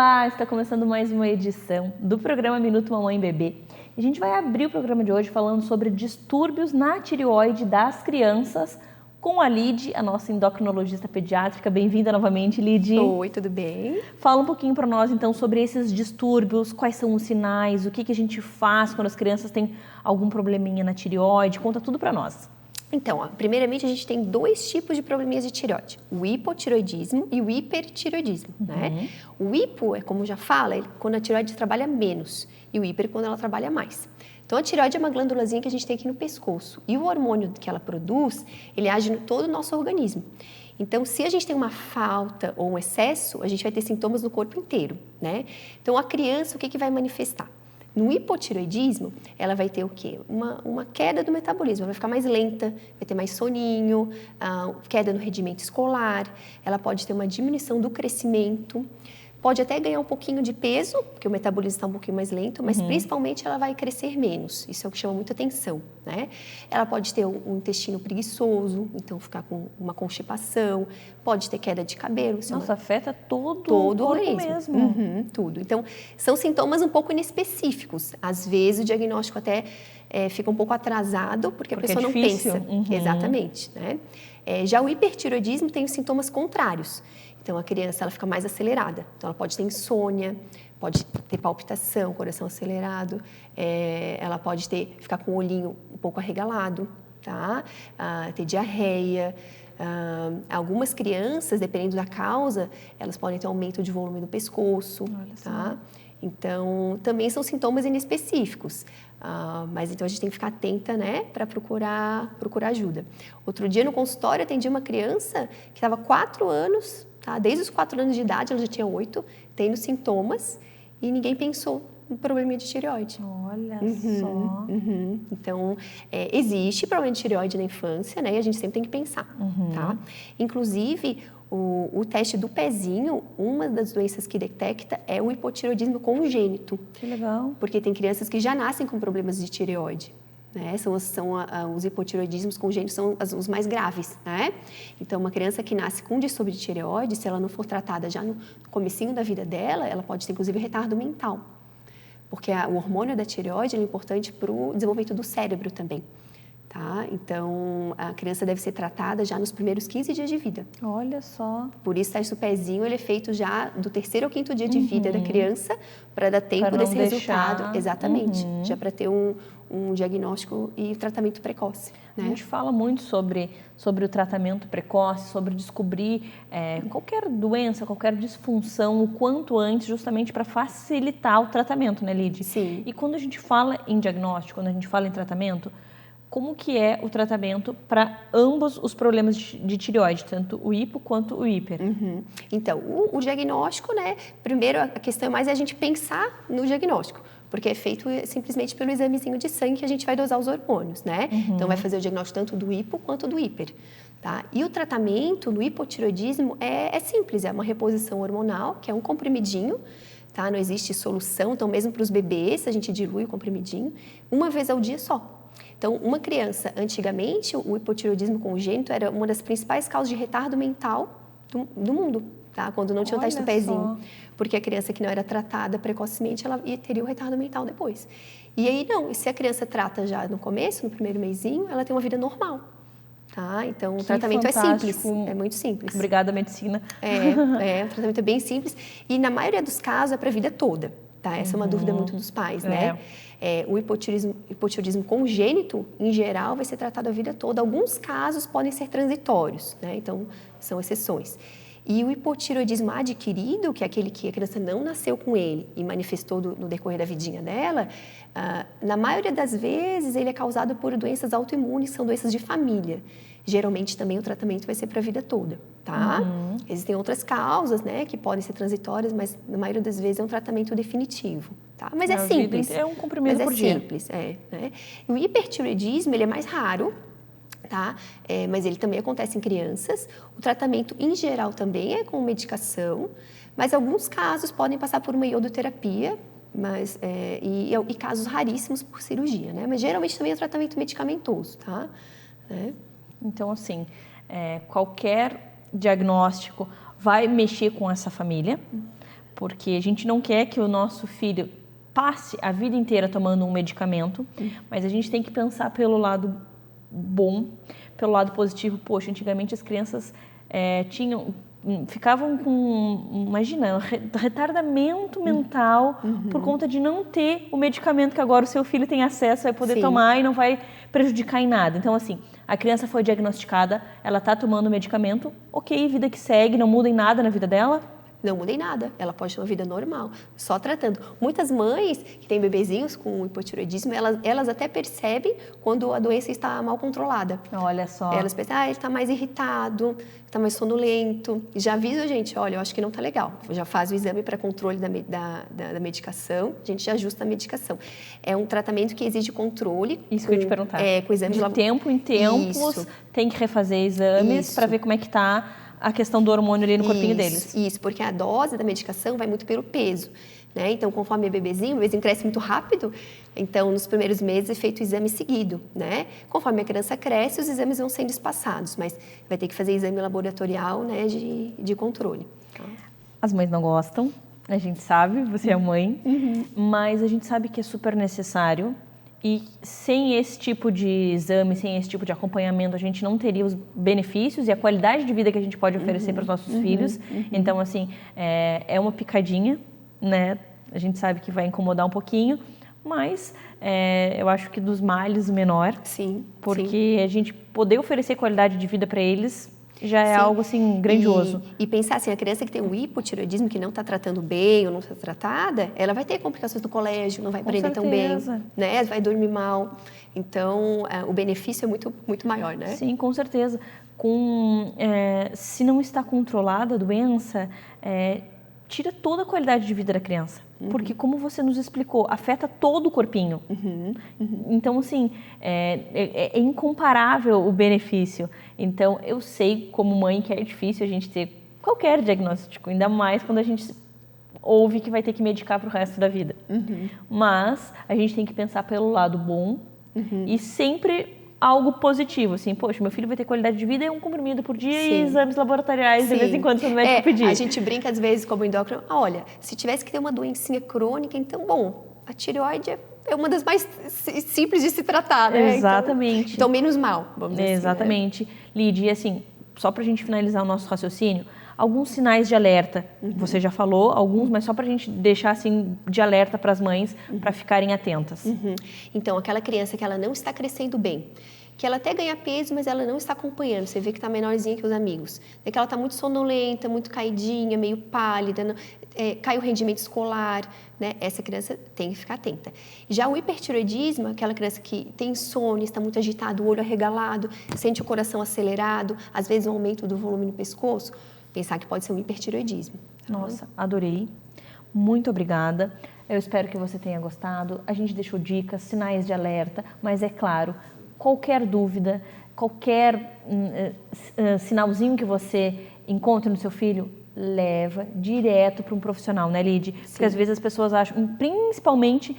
Olá, está começando mais uma edição do programa Minuto Mamãe Bebê. A gente vai abrir o programa de hoje falando sobre distúrbios na tireoide das crianças com a Lid, a nossa endocrinologista pediátrica. Bem-vinda novamente, Lid. Oi, tudo bem? Fala um pouquinho para nós, então, sobre esses distúrbios, quais são os sinais, o que a gente faz quando as crianças têm algum probleminha na tireoide. Conta tudo para nós. Então, primeiramente a gente tem dois tipos de probleminhas de tireoide, o hipotireoidismo e o hipertireoidismo, né? O hipo é como já fala, quando a tireoide trabalha menos e o hiper quando ela trabalha mais. Então a tireoide é uma glândulazinha que a gente tem aqui no pescoço e o hormônio que ela produz, ele age em todo o nosso organismo. Então, se a gente tem uma falta ou um excesso, a gente vai ter sintomas no corpo inteiro, né? Então, a criança, o que vai manifestar? No hipotireoidismo, ela vai ter o quê? Uma queda do metabolismo, ela vai ficar mais lenta, vai ter mais soninho, queda no rendimento escolar, ela pode ter uma diminuição do crescimento, pode até ganhar um pouquinho de peso, porque o metabolismo está um pouquinho mais lento, mas principalmente ela vai crescer menos, isso é o que chama muita atenção, né? Ela pode ter um intestino preguiçoso, então ficar com uma constipação, pode ter queda de cabelo. Nossa, afeta todo o corpo organismo mesmo. Tudo. Então, são sintomas um pouco inespecíficos. Às vezes, o diagnóstico até fica um pouco atrasado, porque a pessoa não pensa. Exatamente, né? Já o hipertireoidismo tem os sintomas contrários. Então, a criança ela fica mais acelerada. Então, ela pode ter insônia, pode ter palpitação, coração acelerado, ela pode ficar com o olhinho um pouco arregalado, tá? Ter diarreia. Algumas crianças, dependendo da causa, elas podem ter aumento de volume do pescoço, tá? Então, também são sintomas inespecíficos, mas então a gente tem que ficar atenta, né, para procurar ajuda. Outro dia no consultório eu atendi uma criança que estava 4 anos, tá? Desde os 4 anos de idade, ela já tinha 8, tendo sintomas e ninguém pensou no probleminha de tireoide. Olha só. Então, existe problema de tireoide na infância, né? E a gente sempre tem que pensar, tá? Inclusive, o teste do pezinho, uma das doenças que detecta é o hipotireoidismo congênito. Que legal. Porque tem crianças que já nascem com problemas de tireoide. Né? Os hipotireoidismos congênitos são os mais graves, né? Então, uma criança que nasce com distúrbio de tireoide, se ela não for tratada já no comecinho da vida dela, ela pode ter, inclusive, retardo mental. Porque o hormônio da tireoide é importante para o desenvolvimento do cérebro também. Tá? Então, a criança deve ser tratada já nos primeiros 15 dias de vida. Olha só. Por isso, o teste do pezinho ele é feito já do 3º ao 5º dia de vida da criança, para dar tempo desse resultado. Exatamente. Já para ter um diagnóstico e tratamento precoce. Né? A gente fala muito sobre o tratamento precoce, sobre descobrir qualquer doença, qualquer disfunção o quanto antes, justamente para facilitar o tratamento, né, Lid? Sim. E quando a gente fala em diagnóstico, quando a gente fala em tratamento, como que é o tratamento para ambos os problemas de tireoide, tanto o hipo quanto o hiper? Então, o diagnóstico, né? Primeiro, a questão é mais a gente pensar no diagnóstico, porque é feito simplesmente pelo examezinho de sangue que a gente vai dosar os hormônios, né? Então, vai fazer o diagnóstico tanto do hipo quanto do hiper, tá? E o tratamento no hipotireoidismo é simples, é uma reposição hormonal, que é um comprimidinho, tá? Não existe solução, então mesmo para os bebês, a gente dilui o comprimidinho, uma vez ao dia só. Então, uma criança, antigamente, o hipotireoidismo congênito era uma das principais causas de retardo mental do mundo, tá? Quando não tinha o teste do pezinho. Porque a criança que não era tratada precocemente, ela teria o retardo mental depois. E aí, não, se a criança trata já no começo, no primeiro mesinho, ela tem uma vida normal, tá? Então, o tratamento é simples, é muito simples. Obrigada, medicina. O tratamento é bem simples e, na maioria dos casos, é para a vida toda, tá? Essa é uma dúvida muito dos pais, né? O hipotireoidismo congênito, em geral, vai ser tratado a vida toda. Alguns casos podem ser transitórios, né? Então, são exceções. E o hipotireoidismo adquirido, que é aquele que a criança não nasceu com ele e manifestou no decorrer da vidinha dela, na maioria das vezes ele é causado por doenças autoimunes, que são doenças de família. Geralmente também o tratamento vai ser para a vida toda, tá? Existem outras causas, né, que podem ser transitórias, mas na maioria das vezes é um tratamento definitivo, tá? Mas é simples. É um comprimido por dia. Simples, né? E o hipertireoidismo, ele é mais raro, tá? Mas ele também acontece em crianças. O tratamento, em geral, também é com medicação, mas alguns casos podem passar por uma iodoterapia, e casos raríssimos por cirurgia, né? Mas geralmente também é tratamento medicamentoso, tá? Então, assim, qualquer diagnóstico vai mexer com essa família, porque a gente não quer que o nosso filho passe a vida inteira tomando um medicamento, mas a gente tem que pensar pelo lado bom, pelo lado positivo. Poxa, antigamente as crianças ficavam com, imagina, retardamento mental por conta de não ter o medicamento que agora o seu filho tem acesso, vai poder tomar e não vai prejudicar em nada. Então, assim, a criança foi diagnosticada, ela está tomando o medicamento, ok, vida que segue, não muda em nada na vida dela. Não muda em nada, ela pode ter uma vida normal, só tratando. Muitas mães que têm bebezinhos com hipotireoidismo, elas até percebem quando a doença está mal controlada. Olha só. Elas pensam, ele está mais irritado, está mais sonolento. Já avisa a gente, olha, eu acho que não está legal. Já faz o exame para controle da medicação, a gente já ajusta a medicação. É um tratamento que exige controle. Isso que eu ia te perguntar. Com exames de tempo em tempos, tem que refazer exames para ver como é que está a questão do hormônio ali no corpinho deles. Isso, porque a dose da medicação vai muito pelo peso, né? Então, conforme o bebezinho cresce muito rápido, então, nos primeiros meses é feito o exame seguido, né? Conforme a criança cresce, os exames vão sendo espaçados, mas vai ter que fazer exame laboratorial, né, de controle. As mães não gostam, a gente sabe, você é mãe, mas a gente sabe que é super necessário. E sem esse tipo de exame, sem esse tipo de acompanhamento, a gente não teria os benefícios e a qualidade de vida que a gente pode oferecer para os nossos filhos. Então, assim, é uma picadinha, né? A gente sabe que vai incomodar um pouquinho, mas eu acho que dos males o menor. Sim. Porque a gente poder oferecer qualidade de vida para eles já é algo, assim, grandioso. E pensar assim, a criança que tem um hipotireoidismo, que não está tratando bem ou não está tratada, ela vai ter complicações no colégio, não vai aprender tão bem, né? Vai dormir mal. Então, o benefício é muito, muito maior, né? Sim, com certeza. Se não está controlada a doença, tira toda a qualidade de vida da criança. Porque, como você nos explicou, afeta todo o corpinho. Então, assim, é incomparável o benefício. Então, eu sei, como mãe, que é difícil a gente ter qualquer diagnóstico, ainda mais quando a gente ouve que vai ter que medicar para o resto da vida. Mas a gente tem que pensar pelo lado bom e sempre algo positivo, assim, poxa, meu filho vai ter qualidade de vida e um comprimido por dia e exames laboratoriais de vez em quando, se o médico pedir. A gente brinca às vezes como endócrino, olha, se tivesse que ter uma doencinha crônica, então, bom, a tireoide é uma das mais simples de se tratar, né? Exatamente. Então menos mal, vamos dizer Exatamente. Assim, né? Lídia, assim, só pra gente finalizar o nosso raciocínio, alguns sinais de alerta, você já falou alguns, mas só pra gente deixar assim de alerta para as mães, para ficarem atentas. Então, aquela criança que ela não está crescendo bem, que ela até ganha peso, mas ela não está acompanhando, você vê que está menorzinha que os amigos, é que ela está muito sonolenta, muito caidinha, meio pálida, cai o rendimento escolar, né? Essa criança tem que ficar atenta. Já o hipertireoidismo, aquela criança que tem insônia, está muito agitado, o olho arregalado, sente o coração acelerado, às vezes um aumento do volume no pescoço, pensar que pode ser um hipertireoidismo. Nossa, adorei. Muito obrigada. Eu espero que você tenha gostado. A gente deixou dicas, sinais de alerta, mas é claro, qualquer dúvida, qualquer sinalzinho que você encontre no seu filho, leva direto para um profissional, né, Lid? Porque às vezes as pessoas acham, principalmente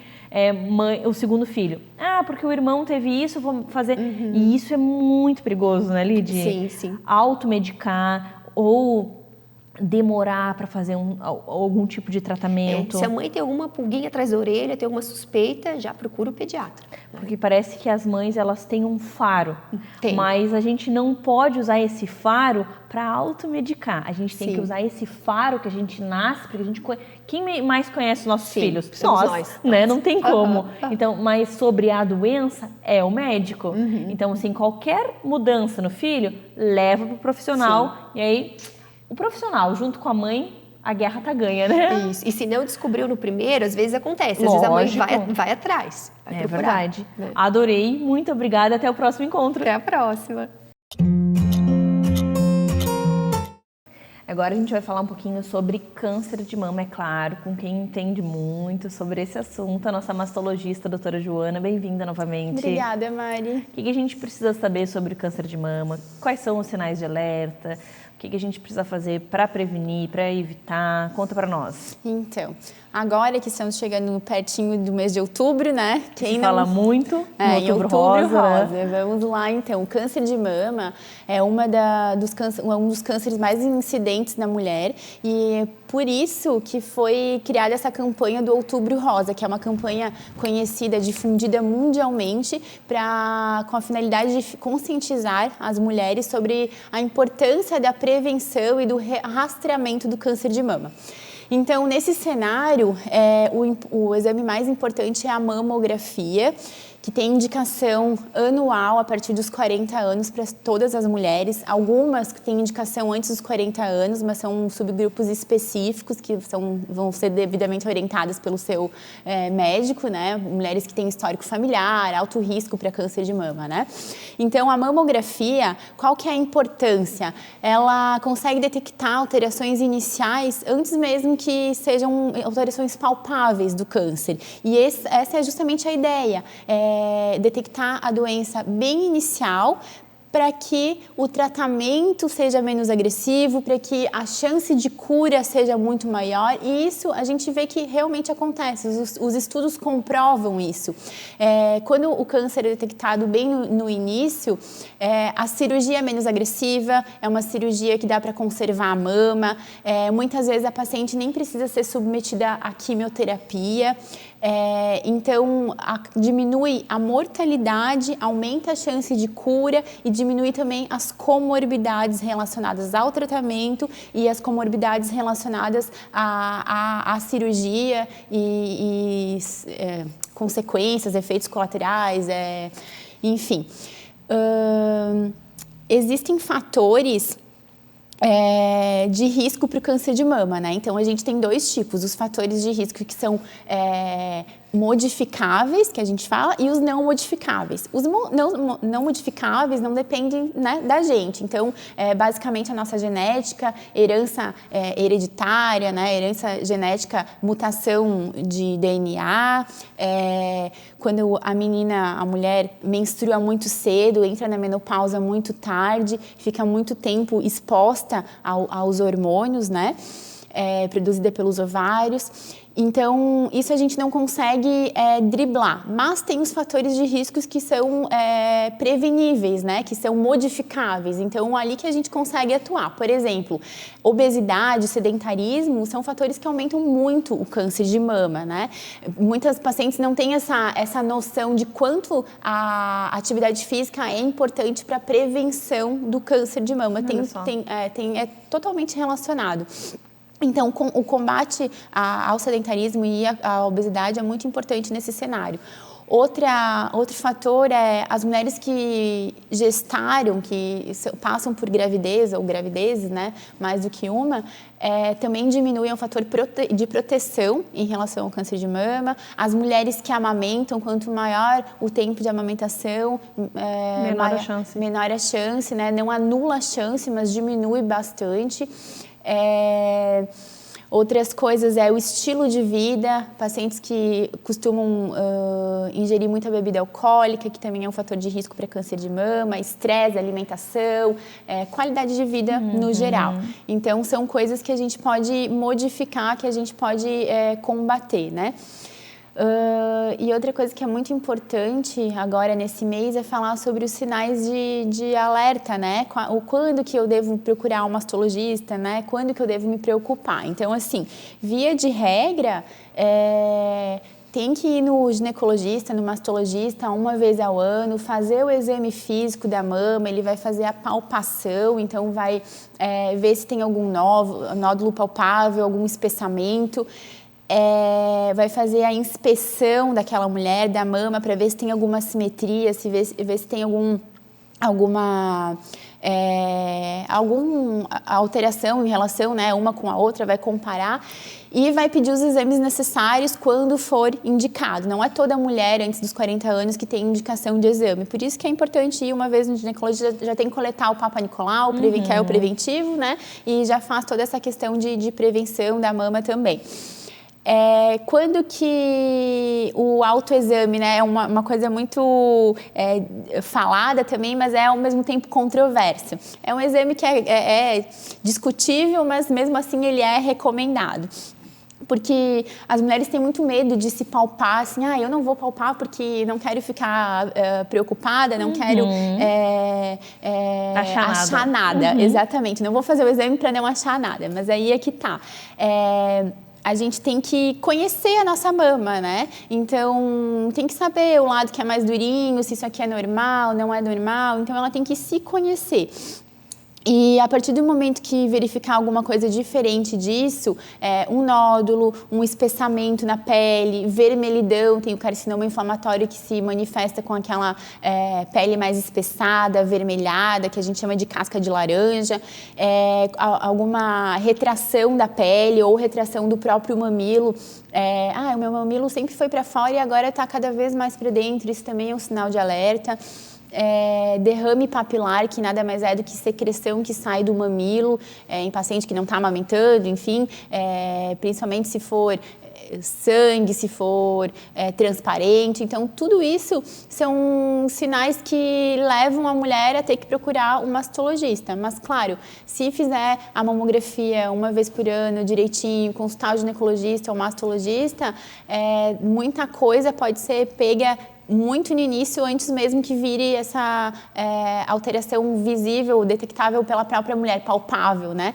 o segundo filho, porque o irmão teve isso, vou fazer. E isso é muito perigoso, né, Lid? Sim. Automedicar ou demorar para fazer algum tipo de tratamento. Se a mãe tem alguma pulguinha atrás da orelha, tem alguma suspeita, já procura o pediatra. Porque parece que as mães, elas têm um faro, Tem. Mas a gente não pode usar esse faro para automedicar. A gente tem que usar esse faro que a gente nasce, porque a gente quem mais conhece os nossos filhos? Nós, né? Não tem como. Então, mas sobre a doença é o médico. Então, assim, qualquer mudança no filho, leva para o profissional e aí o profissional, junto com a mãe, a guerra tá ganha, né? Isso. E se não descobriu no primeiro, às vezes acontece. Às vezes a mãe vai atrás. Vai procurar. Verdade. Adorei. Muito obrigada. Até o próximo encontro. Até a próxima. Agora a gente vai falar um pouquinho sobre câncer de mama, é claro, com quem entende muito sobre esse assunto, a nossa mastologista, a doutora Joana. Bem-vinda novamente. Obrigada, Mari. O que a gente precisa saber sobre o câncer de mama? Quais são os sinais de alerta? O que a gente precisa fazer para prevenir, para evitar? Conta para nós. Então, agora que estamos chegando pertinho do mês de outubro, né? Quem fala muito no Outubro Rosa. Né? Vamos lá, então. O câncer de mama é um dos cânceres mais incidentes na mulher e é por isso que foi criada essa campanha do Outubro Rosa, que é uma campanha conhecida, difundida mundialmente com a finalidade de conscientizar as mulheres sobre a importância da prevenção e do rastreamento do câncer de mama. Então, nesse cenário, o exame mais importante é a mamografia, que tem indicação anual a partir dos 40 anos para todas as mulheres. Algumas têm indicação antes dos 40 anos, mas são subgrupos específicos que vão ser devidamente orientadas pelo seu médico, né? Mulheres que têm histórico familiar, alto risco para câncer de mama, né? Então, a mamografia, qual que é a importância? Ela consegue detectar alterações iniciais antes mesmo que sejam alterações palpáveis do câncer. E essa é justamente a ideia. Detectar a doença bem inicial para que o tratamento seja menos agressivo, para que a chance de cura seja muito maior. E isso a gente vê que realmente acontece, os estudos comprovam isso. Quando o câncer é detectado bem no início, a cirurgia é menos agressiva, é uma cirurgia que dá para conservar a mama, muitas vezes a paciente nem precisa ser submetida à quimioterapia. Então, diminui a mortalidade, aumenta a chance de cura e diminui também as comorbidades relacionadas ao tratamento e as comorbidades relacionadas à cirurgia e consequências, efeitos colaterais, enfim. Existem fatores de risco para o câncer de mama, né? Então, a gente tem dois tipos, os fatores de risco que são modificáveis, que a gente fala, e os não modificáveis. Os não modificáveis não dependem, né, da gente. Então, basicamente, a nossa genética, herança hereditária, né, herança genética, mutação de DNA, quando a mulher menstrua muito cedo, entra na menopausa muito tarde, fica muito tempo exposta aos hormônios, né, produzida pelos ovários. Então, isso a gente não consegue driblar, mas tem os fatores de riscos que são preveníveis, né? Que são modificáveis. Então, ali que a gente consegue atuar. Por exemplo, obesidade, sedentarismo são fatores que aumentam muito o câncer de mama, né? Muitas pacientes não têm essa noção de quanto a atividade física é importante para a prevenção do câncer de mama. É totalmente relacionado. Então, o combate ao sedentarismo e à obesidade é muito importante nesse cenário. Outro fator é as mulheres que gestaram, que passam por gravidez ou gravidezes, né, mais do que uma, também diminuem o fator de proteção em relação ao câncer de mama. As mulheres que amamentam, quanto maior o tempo de amamentação, menor a chance, né, não anula a chance, mas diminui bastante. Outras coisas o estilo de vida, pacientes que costumam ingerir muita bebida alcoólica, que também é um fator de risco para câncer de mama, estresse, alimentação, qualidade de vida no geral. Então, são coisas que a gente pode modificar, que a gente pode combater, né? E outra coisa que é muito importante agora nesse mês é falar sobre os sinais de alerta, né? Quando que eu devo procurar um mastologista, né? Quando que eu devo me preocupar. Então, assim, via de regra, tem que ir no ginecologista, no mastologista uma vez ao ano, fazer o exame físico da mama, ele vai fazer a palpação, então vai ver se tem algum nódulo palpável, algum espessamento. Vai fazer a inspeção daquela mulher, da mama, para ver se tem alguma assimetria, ver se tem alguma alteração em relação, né, uma com a outra, vai comparar e vai pedir os exames necessários quando for indicado. Não é toda mulher antes dos 40 anos que tem indicação de exame. Por isso que é importante ir uma vez no ginecologista, já tem que coletar o Papa Nicolau, que é o preventivo, né, e já faz toda essa questão de prevenção da mama também. Quando que o autoexame, né, é uma coisa muito falada também, mas é ao mesmo tempo controverso. É um exame que é discutível, mas mesmo assim ele é recomendado. Porque as mulheres têm muito medo de se palpar, assim, eu não vou palpar porque não quero ficar preocupada, não quero achar nada. Exatamente, não vou fazer o exame para não achar nada, mas aí é que tá. A gente tem que conhecer a nossa mama, né? Então, tem que saber o lado que é mais durinho, se isso aqui é normal, não é normal. Então, ela tem que se conhecer. E a partir do momento que verificar alguma coisa diferente disso, um nódulo, um espessamento na pele, vermelhidão, tem o carcinoma inflamatório que se manifesta com aquela pele mais espessada, avermelhada, que a gente chama de casca de laranja, alguma retração da pele ou retração do próprio mamilo. O meu mamilo sempre foi para fora e agora está cada vez mais para dentro, isso também é um sinal de alerta. Derrame papilar, que nada mais é do que secreção que sai do mamilo em paciente que não está amamentando, enfim, principalmente se for sangue, se for transparente. Então, tudo isso são sinais que levam a mulher a ter que procurar um mastologista. Mas, claro, se fizer a mamografia uma vez por ano, direitinho, consultar o ginecologista ou mastologista, muita coisa pode ser pega muito no início, antes mesmo que vire essa alteração visível, detectável pela própria mulher, palpável, né?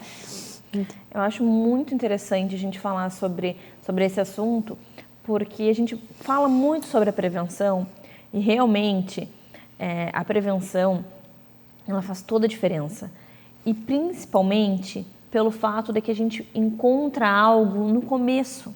Eu acho muito interessante a gente falar sobre esse assunto, porque a gente fala muito sobre a prevenção e realmente a prevenção, ela faz toda a diferença. E principalmente pelo fato de que a gente encontra algo no começo.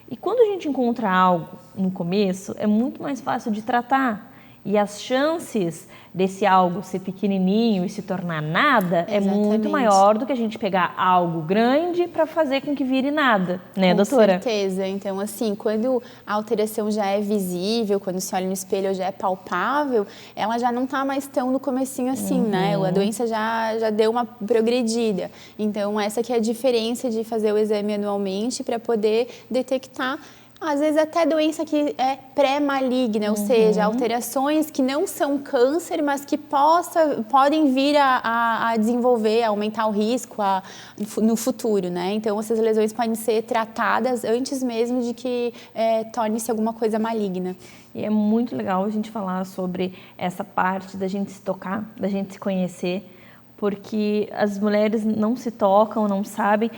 E quando a gente encontra algo no começo, é muito mais fácil de tratar. E as chances desse algo ser pequenininho e se tornar nada é muito maior do que a gente pegar algo grande para fazer com que vire nada, né, doutora? Com certeza. Então, assim, quando a alteração já é visível, quando se olha no espelho já é palpável, ela já não está mais tão no comecinho assim, né? A doença já deu uma progredida. Então, essa que é a diferença de fazer o exame anualmente para poder detectar às vezes até doença que é pré-maligna, ou seja, alterações que não são câncer, mas que podem vir a desenvolver, a aumentar o risco no futuro, né? Então, essas lesões podem ser tratadas antes mesmo de que torne-se alguma coisa maligna. E é muito legal a gente falar sobre essa parte da gente se tocar, da gente se conhecer, porque as mulheres não se tocam, não sabem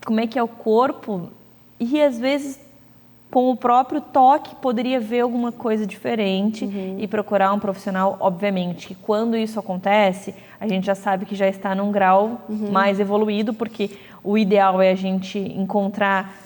como é que é o corpo e às vezes com o próprio toque, poderia ver alguma coisa diferente e procurar um profissional. Obviamente que quando isso acontece, a gente já sabe que já está num grau mais evoluído, porque o ideal é a gente encontrar...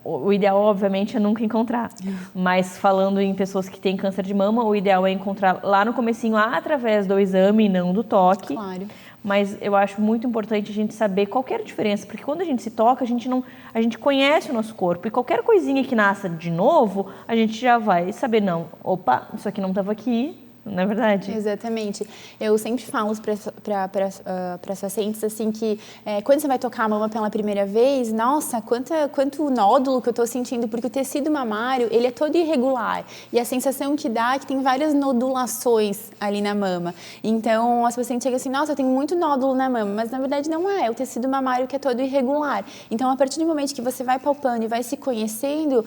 O ideal, obviamente, é nunca encontrar. Mas falando em pessoas que têm câncer de mama, o ideal é encontrar lá no comecinho, através do exame e não do toque. Claro. Mas eu acho muito importante a gente saber qual que é a diferença, porque quando a gente se toca, a gente conhece o nosso corpo, e qualquer coisinha que nasça de novo, a gente já vai saber, não, opa, isso aqui não estava aqui, não é verdade? Exatamente. Eu sempre falo para as pacientes assim que quando você vai tocar a mama pela primeira vez, nossa, quanto nódulo que eu estou sentindo, porque o tecido mamário, ele é todo irregular e a sensação que dá é que tem várias nodulações ali na mama. Então, as pacientes chegam assim, nossa, eu tenho muito nódulo na mama, mas na verdade não é o tecido mamário que é todo irregular. Então, a partir do momento que você vai palpando e vai se conhecendo,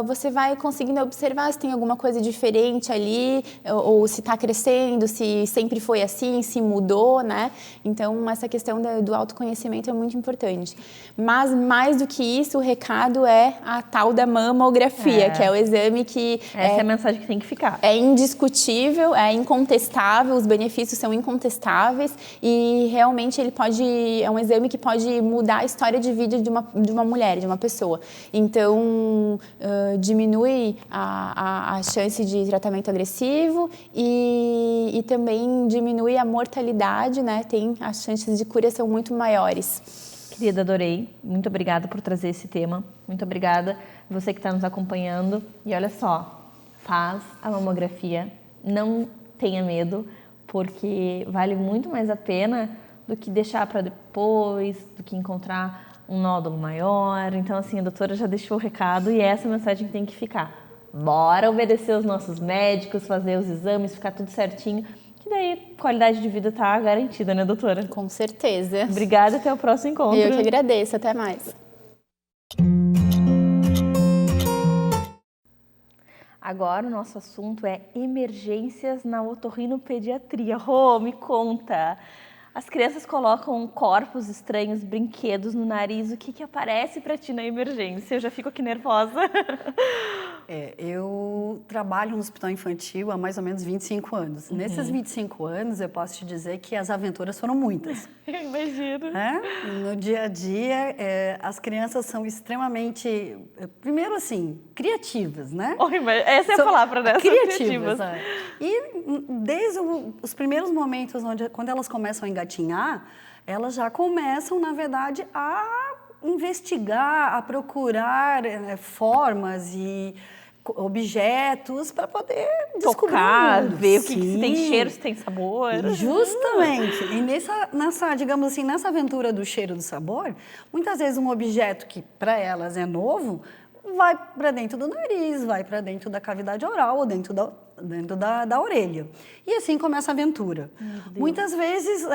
você vai conseguindo observar se tem alguma coisa diferente ali, ou se está crescendo, se sempre foi assim, se mudou, né? Então, essa questão do autoconhecimento é muito importante. Mas, mais do que isso, o recado é a tal da mamografia, que é o exame que... Essa é a mensagem que tem que ficar. É indiscutível, é incontestável, os benefícios são incontestáveis e realmente ele é um exame que pode mudar a história de vida de uma mulher, de uma pessoa. Então, diminui a chance de tratamento agressivo e também diminui a mortalidade, né? As chances de cura são muito maiores. Querida, adorei. Muito obrigada por trazer esse tema. Muito obrigada você que está nos acompanhando. E olha só, faz a mamografia, não tenha medo, porque vale muito mais a pena do que deixar para depois, do que encontrar um nódulo maior. Então, assim, a doutora já deixou o recado e essa mensagem tem que ficar. Bora obedecer os nossos médicos, fazer os exames, ficar tudo certinho, que daí a qualidade de vida tá garantida, né, doutora? Com certeza. Obrigada, até o próximo encontro. Eu que agradeço, até mais. Agora o nosso assunto é emergências na otorrinopediatria. Rô, me conta. As crianças colocam corpos estranhos, brinquedos no nariz. O que aparece para ti na emergência? Eu já fico aqui nervosa. Eu trabalho no hospital infantil há mais ou menos 25 anos. Nesses 25 anos, eu posso te dizer que as aventuras foram muitas. Eu imagino. No dia a dia, as crianças são extremamente, primeiro assim, criativas, né? Essa é a palavra, né? Criativas. E desde os primeiros momentos, quando elas começam a engatinhar, elas já começam, na verdade, a investigar, a procurar formas e objetos para poder tocar, descobrir ver o que se tem cheiro, se tem sabor. Justamente. E digamos assim, nessa aventura do cheiro e do sabor, muitas vezes um objeto que para elas é novo vai para dentro do nariz, vai para dentro da cavidade oral ou dentro da orelha. E assim começa a aventura. Muitas vezes,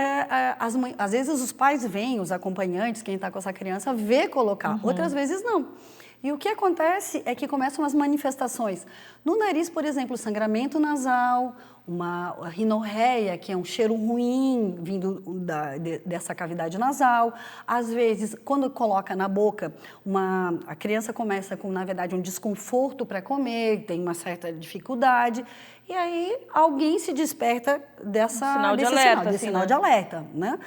às vezes os pais veem, os acompanhantes, quem está com essa criança, vê colocar. Outras vezes não. E o que acontece é que começam as manifestações. No nariz, por exemplo, sangramento nasal, uma rinorreia, que é um cheiro ruim vindo dessa cavidade nasal. Às vezes, quando coloca na boca, a criança começa com, na verdade, um desconforto para comer, tem uma certa dificuldade. E aí, alguém se desperta desse sinal de alerta, né?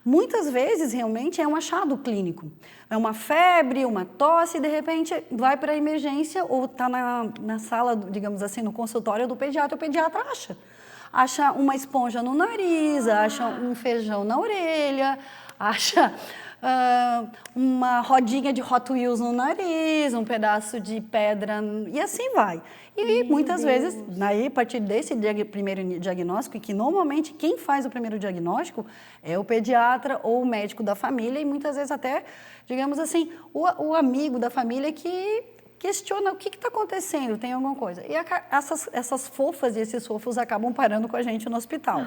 Muitas vezes, realmente, é um achado clínico. É uma febre, uma tosse, e de repente vai para a emergência ou está na sala, digamos assim, no consultório do pediatra. O pediatra acha uma esponja no nariz, acha um feijão na orelha, acha uma rodinha de Hot Wheels no nariz, um pedaço de pedra, e assim vai. E muitas vezes, a partir desse primeiro diagnóstico, que normalmente quem faz o primeiro diagnóstico é o pediatra ou o médico da família, e muitas vezes até, digamos assim, o amigo da família que questiona o que está acontecendo, tem alguma coisa. E essas fofas e esses fofos acabam parando com a gente no hospital.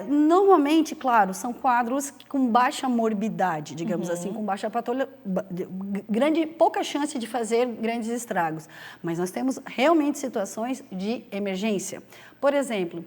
Normalmente, claro, são quadros com baixa morbidade, digamos assim, com baixa patologia, pouca chance de fazer grandes estragos. Mas nós temos realmente situações de emergência. Por exemplo,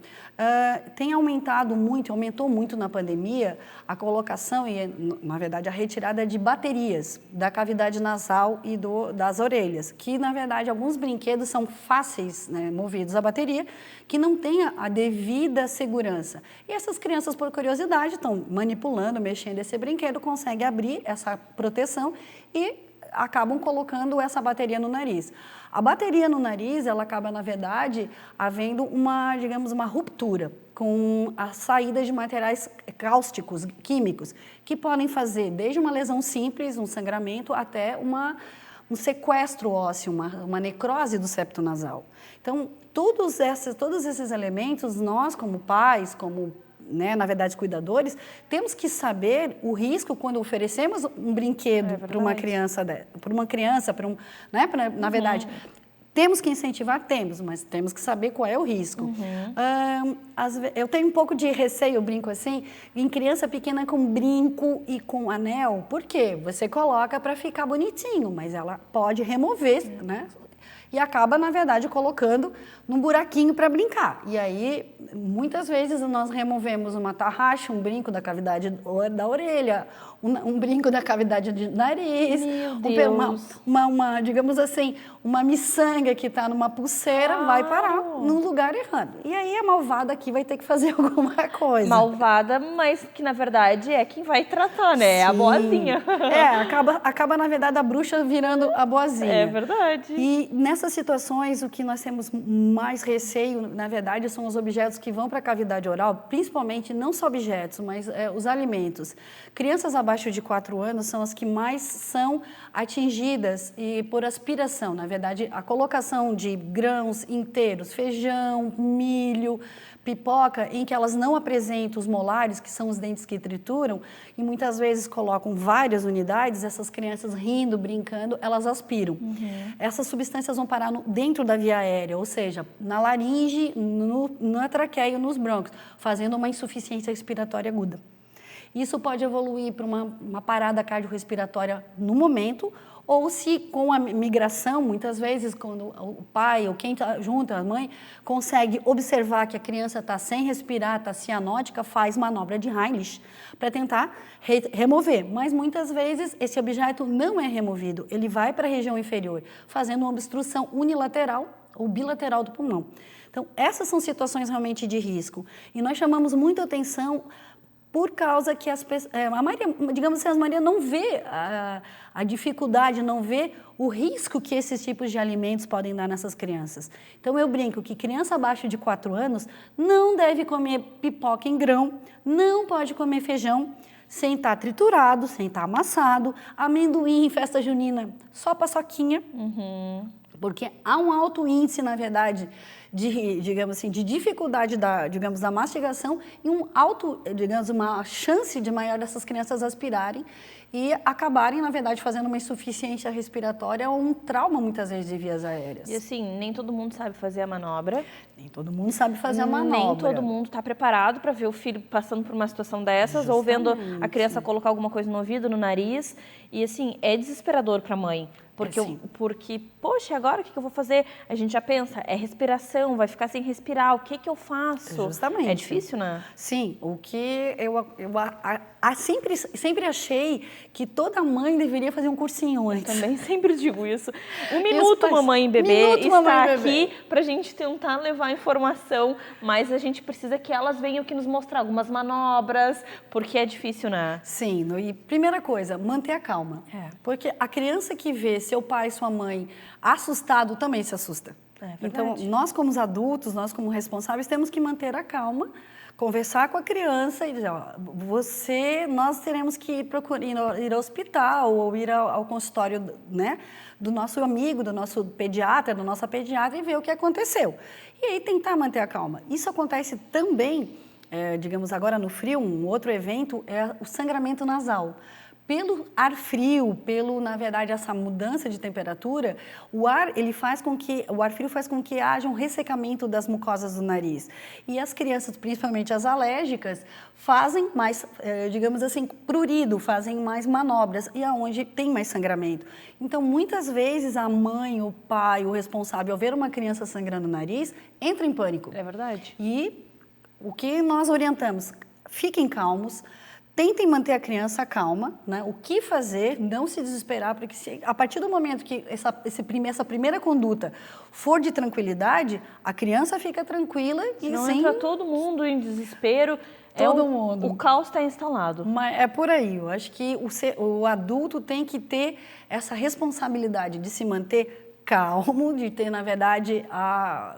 aumentou muito na pandemia a colocação e, na verdade, a retirada de baterias da cavidade nasal e das orelhas, que, na verdade, alguns brinquedos são fáceis, né, movidos a bateria, que não têm a devida segurança. E essas crianças, por curiosidade, estão manipulando, mexendo esse brinquedo, conseguem abrir essa proteção e acabam colocando essa bateria no nariz. A bateria no nariz, ela acaba, na verdade, havendo uma ruptura com a saída de materiais cáusticos, químicos, que podem fazer desde uma lesão simples, um sangramento, até um sequestro ósseo, uma necrose do septo nasal. Então, todos esses elementos, nós como pais, na verdade, cuidadores, temos que saber o risco quando oferecemos um brinquedo para uma criança, na verdade, temos que incentivar, mas temos que saber qual é o risco. Eu tenho um pouco de receio, eu brinco assim, em criança pequena com brinco e com anel. Por quê? Você coloca para ficar bonitinho, mas ela pode remover, né? E acaba, na verdade, colocando num buraquinho para brincar. E aí, muitas vezes, nós removemos uma tarraxa, um brinco da cavidade da orelha, um brinco da cavidade do nariz, digamos assim, uma miçanga que está numa pulseira, vai parar num lugar errado. E aí, a malvada aqui vai ter que fazer alguma coisa. Malvada, mas que, na verdade, é quem vai tratar, né? É a boazinha. Acaba, na verdade, a bruxa virando a boazinha. É verdade. E nessa nessas situações, o que nós temos mais receio, na verdade, são os objetos que vão para a cavidade oral, principalmente não só objetos, mas os alimentos. Crianças abaixo de 4 anos são as que mais são atingidas e por aspiração. Na verdade, a colocação de grãos inteiros, feijão, milho, pipoca, em que elas não apresentam os molares, que são os dentes que trituram, e muitas vezes colocam várias unidades, essas crianças rindo, brincando, elas aspiram. Essas substâncias vão parar dentro da via aérea, ou seja, na laringe, na traqueia, nos brônquios, fazendo uma insuficiência respiratória aguda. Isso pode evoluir para uma parada cardiorrespiratória no momento, ou se com a migração, muitas vezes, quando o pai ou quem está junto, a mãe, consegue observar que a criança está sem respirar, está cianótica, faz manobra de Heimlich para tentar remover. Mas muitas vezes esse objeto não é removido, ele vai para a região inferior, fazendo uma obstrução unilateral ou bilateral do pulmão. Então, essas são situações realmente de risco. E nós chamamos muita atenção por causa que a maioria, digamos assim, a maioria não vê a dificuldade, não vê o risco que esses tipos de alimentos podem dar nessas crianças. Então, eu brinco que criança abaixo de 4 anos não deve comer pipoca em grão, não pode comer feijão sem estar triturado, sem estar amassado, amendoim em festa junina, só paçoquinha, porque há um alto índice, na verdade, digamos assim, de dificuldade da mastigação e uma chance de maior dessas crianças aspirarem e acabarem, na verdade, fazendo uma insuficiência respiratória ou um trauma, muitas vezes, de vias aéreas. E assim, nem todo mundo sabe fazer a manobra. Nem todo mundo sabe fazer a manobra. Nem todo mundo está preparado para ver o filho passando por uma situação dessas, ou vendo a criança colocar alguma coisa no ouvido, no nariz. E assim, é desesperador para a mãe. Porque, poxa, agora o que eu vou fazer? A gente já pensa, é respiração, vai ficar sem respirar, o que eu faço? Justamente. É difícil, né? Sim, o que eu sempre achei que toda mãe deveria fazer um cursinho antes. Também sempre digo isso. Minuto Mamãe e Bebê está aqui para a gente tentar levar informação, mas a gente precisa que elas venham aqui nos mostrar algumas manobras, porque é difícil, né? Sim, e primeira coisa, manter a calma. Porque a criança que vê seu pai, sua mãe assustado também se assusta. Então, nós como adultos, nós como responsáveis, temos que manter a calma, conversar com a criança e dizer, ó, nós teremos que ir ao hospital ou ir ao consultório, né, do nosso amigo, do nosso pediatra, da nossa pediatra e ver o que aconteceu. E aí tentar manter a calma. Isso acontece também, digamos agora no frio, um outro evento é o sangramento nasal. Pelo ar frio, na verdade, essa mudança de temperatura, o ar frio faz com que haja um ressecamento das mucosas do nariz. E as crianças, principalmente as alérgicas, fazem mais, digamos assim, prurido, fazem mais manobras e aonde tem mais sangramento. Então, muitas vezes, a mãe, o pai, o responsável, ao ver uma criança sangrando no nariz, entra em pânico. É verdade. E o que nós orientamos? Fiquem calmos. Tentem manter a criança calma, né? O que fazer, não se desesperar, porque a partir do momento que essa primeira conduta for de tranquilidade, a criança fica tranquila e não entra todo mundo em desespero. Todo mundo. O caos está instalado. Mas é por aí. Eu acho que o adulto tem que ter essa responsabilidade de se manter calmo, de ter, na verdade, a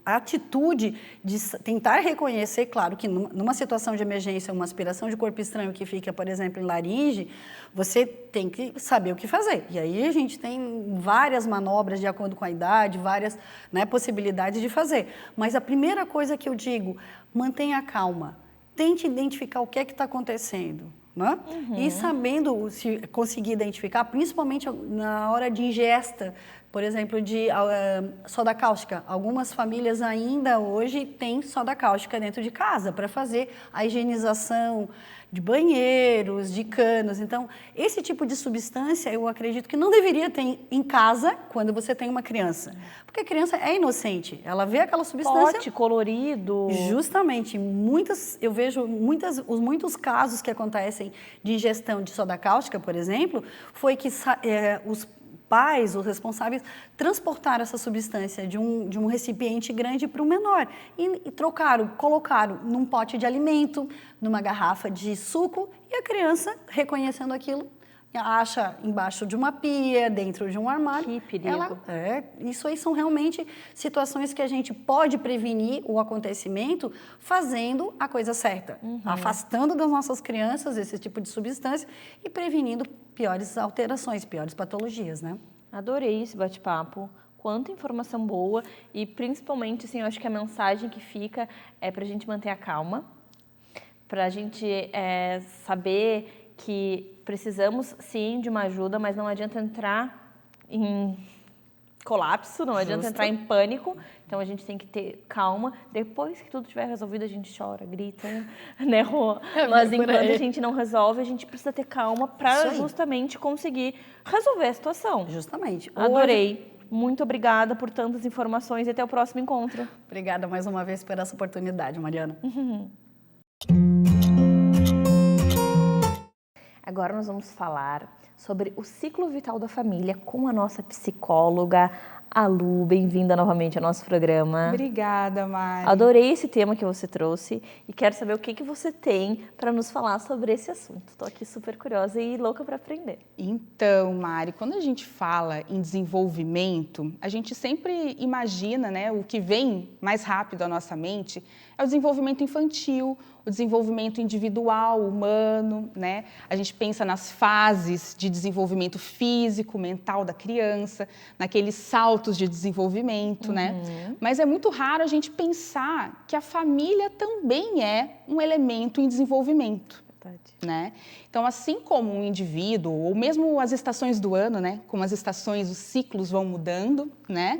atitude de tentar reconhecer, claro que numa situação de emergência, uma aspiração de corpo estranho que fica, por exemplo, em laringe, você tem que saber o que fazer. E aí a gente tem várias manobras de acordo com a idade, várias, né, possibilidades de fazer. Mas a primeira coisa que eu digo, mantenha a calma. Tente identificar o que é que está acontecendo. Né? E sabendo, se conseguir identificar, principalmente na hora de ingesta, por exemplo, de soda cáustica. Algumas famílias ainda hoje têm soda cáustica dentro de casa para fazer a higienização de banheiros, de canos. Então, esse tipo de substância, eu acredito que não deveria ter em casa quando você tem uma criança. Porque a criança é inocente, ela vê aquela substância... Pote, colorido... Justamente. Eu vejo muitos casos que acontecem de ingestão de soda cáustica, por exemplo, foi que os pais, os responsáveis, transportaram essa substância de um recipiente grande para o menor e colocaram num pote de alimento, numa garrafa de suco e a criança, reconhecendo aquilo, acha embaixo de uma pia, dentro de um armário. Que perigo. Isso aí são realmente situações que a gente pode prevenir o acontecimento fazendo a coisa certa, afastando das nossas crianças esse tipo de substância e prevenindo piores alterações, piores patologias, né? Adorei esse bate-papo. Quanta informação boa e principalmente, assim, eu acho que a mensagem que fica é para a gente manter a calma, para a gente saber que precisamos sim de uma ajuda, mas não adianta entrar em colapso, não adianta entrar em pânico. Então a gente tem que ter calma. Depois que tudo estiver resolvido, a gente chora, grita, né, Rô? Mas enquanto a gente não resolve, a gente precisa ter calma para justamente conseguir resolver a situação. Justamente. Adorei. Muito obrigada por tantas informações e até o próximo encontro. Obrigada mais uma vez por essa oportunidade, Mariana. Agora nós vamos falar sobre o ciclo vital da família com a nossa psicóloga, a Lu. Bem-vinda novamente ao nosso programa. Obrigada, Mari. Adorei esse tema que você trouxe e quero saber o que você tem para nos falar sobre esse assunto. Estou aqui super curiosa e louca para aprender. Então, Mari, quando a gente fala em desenvolvimento, a gente sempre imagina, né, o que vem mais rápido à nossa mente é o desenvolvimento infantil, o desenvolvimento individual, humano, né? A gente pensa nas fases de desenvolvimento físico, mental da criança, naqueles saltos de desenvolvimento, né? Mas é muito raro a gente pensar que a família também é um elemento em desenvolvimento. Né? Então, assim como um indivíduo, ou mesmo as estações do ano, né? Como as estações, os ciclos vão mudando, né?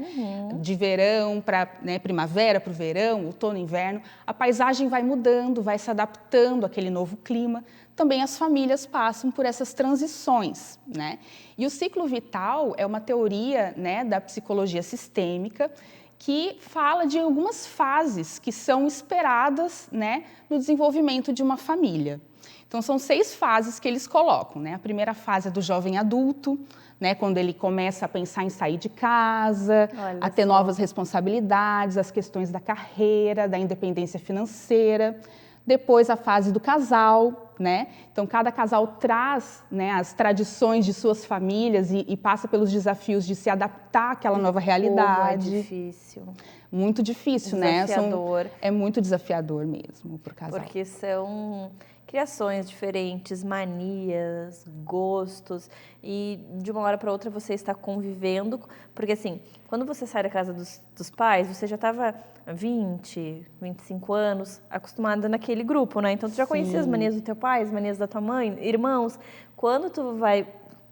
De verão para primavera para o verão, outono, inverno, a paisagem vai mudando, vai se adaptando àquele novo clima. Também as famílias passam por essas transições, né? E o ciclo vital é uma teoria, né, da psicologia sistêmica que fala de algumas fases que são esperadas, né, no desenvolvimento de uma família. Então, são 6 fases que eles colocam, né? A primeira fase é do jovem adulto, né? Quando ele começa a pensar em sair de casa, a ter novas responsabilidades, as questões da carreira, da independência financeira. Depois, a fase do casal, né? Então, cada casal traz, né, as tradições de suas famílias e passa pelos desafios de se adaptar àquela nova realidade. Como é difícil. Muito difícil, desafiador. né? É muito desafiador mesmo para o casal. Porque são criações diferentes, manias, gostos, e de uma hora para outra você está convivendo, porque assim, quando você sai da casa dos pais, você já estava 20, 25 anos acostumada naquele grupo, né? Então tu já conhecia as manias do teu pai, as manias da tua mãe, irmãos. Quando tu vai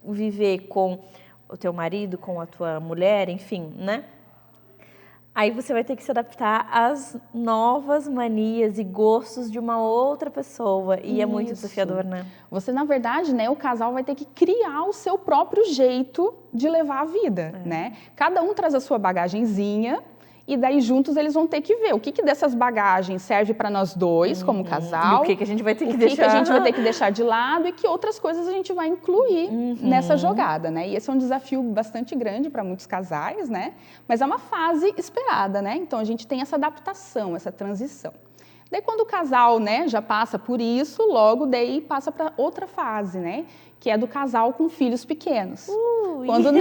viver com o teu marido, com a tua mulher, enfim, né? Aí você vai ter que se adaptar às novas manias e gostos de uma outra pessoa. E é muito desafiador, né? Você, na verdade, né, o casal vai ter que criar o seu próprio jeito de levar a vida, né? Cada um traz a sua bagagenzinha e daí juntos eles vão ter que ver o que dessas bagagens serve para nós dois como casal. E o que a gente vai ter que o deixar. que a gente vai ter que deixar de lado e que outras coisas a gente vai incluir nessa jogada, né? E esse é um desafio bastante grande para muitos casais, né? Mas é uma fase esperada, né? Então a gente tem essa adaptação, essa transição. Daí quando o casal, né, já passa por isso, logo daí passa para outra fase, né? Que é do casal com filhos pequenos. Quando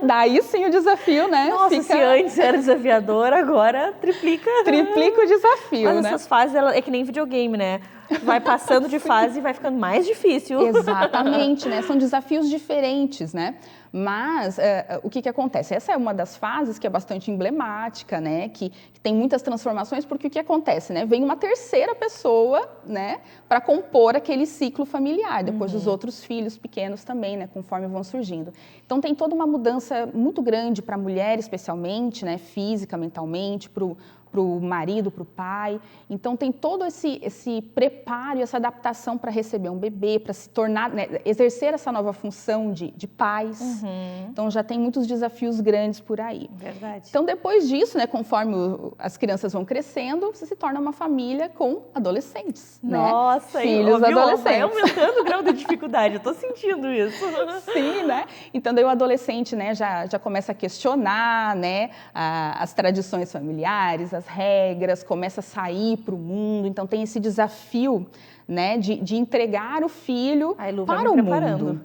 daí sim o desafio, né? Nossa, se antes era desafiador, agora triplica. Triplica o desafio, Mas né? essas fases, é que nem videogame, né? Vai passando de fase e vai ficando mais difícil. Exatamente, né? São desafios diferentes, né? Mas o que acontece? Essa é uma das fases que é bastante emblemática, né? Que tem muitas transformações, porque o que acontece, né? Vem uma terceira pessoa, né? Para compor aquele ciclo familiar, depois dos outros filhos pequenos também, né? Conforme vão surgindo. Então tem toda uma mudança muito grande para a mulher, especialmente, né? Física, mentalmente, para o marido, para o pai. Então tem todo esse preparo e essa adaptação para receber um bebê, para se tornar, né, exercer essa nova função de pais. Então já tem muitos desafios grandes por aí. Verdade. Então depois disso, né, conforme as crianças vão crescendo, você se torna uma família com adolescentes. Nossa, né? Filhos adolescentes. Vai aumentando o grau de dificuldade, eu tô sentindo isso. Sim, né? Então daí o adolescente, né, já começa a questionar, né, as tradições familiares, as regras, começa a sair para o mundo, então tem esse desafio, né, de entregar o filho para o mundo.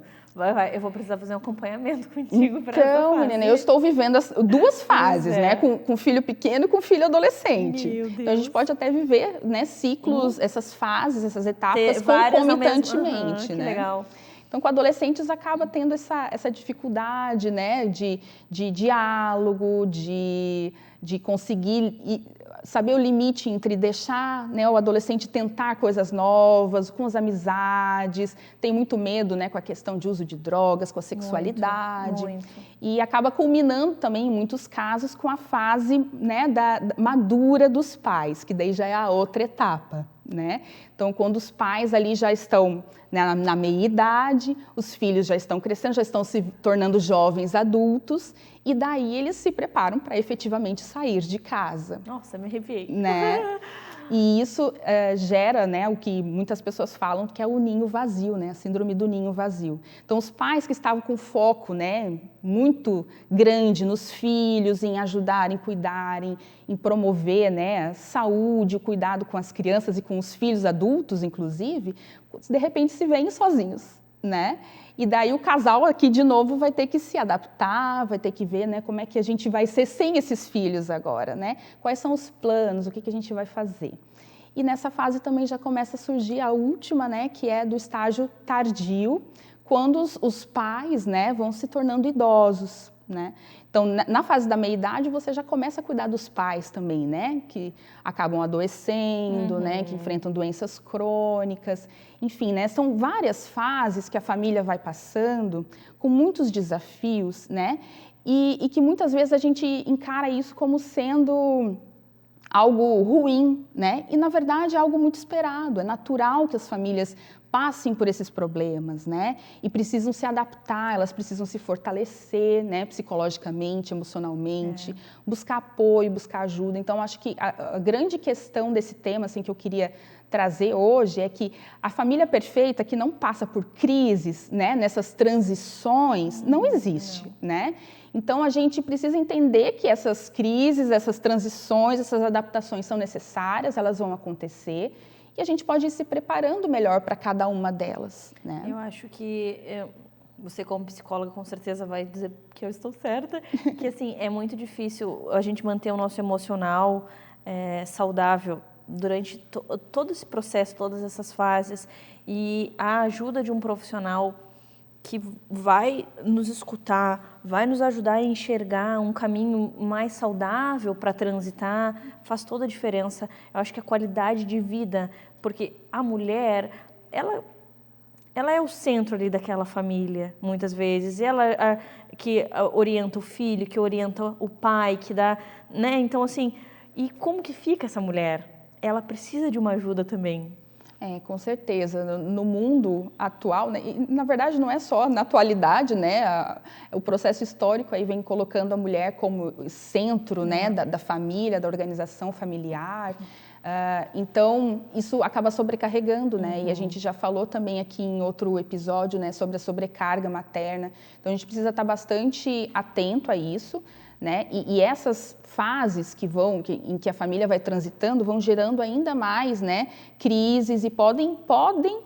Eu vou precisar fazer um acompanhamento contigo para essa Então, fase. menina, eu estou vivendo as duas fases, né? Com filho pequeno e com filho adolescente. Meu Deus. Então, a gente pode até viver, né, ciclos, essas fases, essas etapas Ter várias ao mesmo- concomitantemente, que né? legal. Então, com adolescentes acaba tendo essa dificuldade, né, de diálogo, de conseguir saber o limite entre deixar, né, o adolescente tentar coisas novas, com as amizades, tem muito medo, né, com a questão de uso de drogas, com a sexualidade. Muito. E acaba culminando também, em muitos casos, com a fase, né, da madura dos pais, que daí já é a outra etapa, né? Então, quando os pais ali já estão, né, na meia-idade, os filhos já estão crescendo, já estão se tornando jovens adultos, e daí eles se preparam para efetivamente sair de casa, Nossa, me arrepiei. né? E isso gera, né, o que muitas pessoas falam que é o ninho vazio, né, a síndrome do ninho vazio. Então, os pais que estavam com foco, né, muito grande nos filhos, em ajudar, em cuidarem, em promover, né, saúde, o cuidado com as crianças e com os filhos adultos, inclusive, de repente se veem sozinhos, né? E daí o casal aqui, de novo, vai ter que se adaptar, vai ter que ver, né, como é que a gente vai ser sem esses filhos agora, né? Quais são os planos, o que a gente vai fazer. E nessa fase também já começa a surgir a última, né, que é do estágio tardio, quando os pais, né, vão se tornando idosos, né? Então, na fase da meia-idade, você já começa a cuidar dos pais também, né? Que acabam adoecendo, né? Que enfrentam doenças crônicas. Enfim, né? São várias fases que a família vai passando, com muitos desafios, né? E que muitas vezes a gente encara isso como sendo algo ruim, né? E, na verdade, é algo muito esperado. É natural que as famílias passem por esses problemas, né? E precisam se adaptar, elas precisam se fortalecer, né? Psicologicamente, emocionalmente, buscar apoio, buscar ajuda. Então, acho que a grande questão desse tema, assim, que eu queria trazer hoje é que a família perfeita que não passa por crises, né? Nessas transições, não existe, né? Então, a gente precisa entender que essas crises, essas transições, essas adaptações são necessárias, elas vão acontecer, e a gente pode ir se preparando melhor para cada uma delas, né? Eu acho que você, como psicóloga, com certeza vai dizer que eu estou certa, que assim, é muito difícil a gente manter o nosso emocional saudável durante todo esse processo, todas essas fases, e a ajuda de um profissional que vai nos escutar, vai nos ajudar a enxergar um caminho mais saudável para transitar, faz toda a diferença. Eu acho que a qualidade de vida, porque a mulher, ela é o centro ali daquela família, muitas vezes, e ela que orienta o filho, que orienta o pai, que dá, né? Então, assim, e como que fica essa mulher? Ela precisa de uma ajuda também. Com certeza. No mundo atual, né, e, na verdade, não é só na atualidade, né, o processo histórico aí vem colocando a mulher como centro, né, da família, da organização familiar. Então, isso acaba sobrecarregando, né? E a gente já falou também aqui em outro episódio, né, sobre a sobrecarga materna. Então, a gente precisa estar bastante atento a isso, né? E essas fases em que a família vai transitando vão gerando ainda mais, né, crises e podem,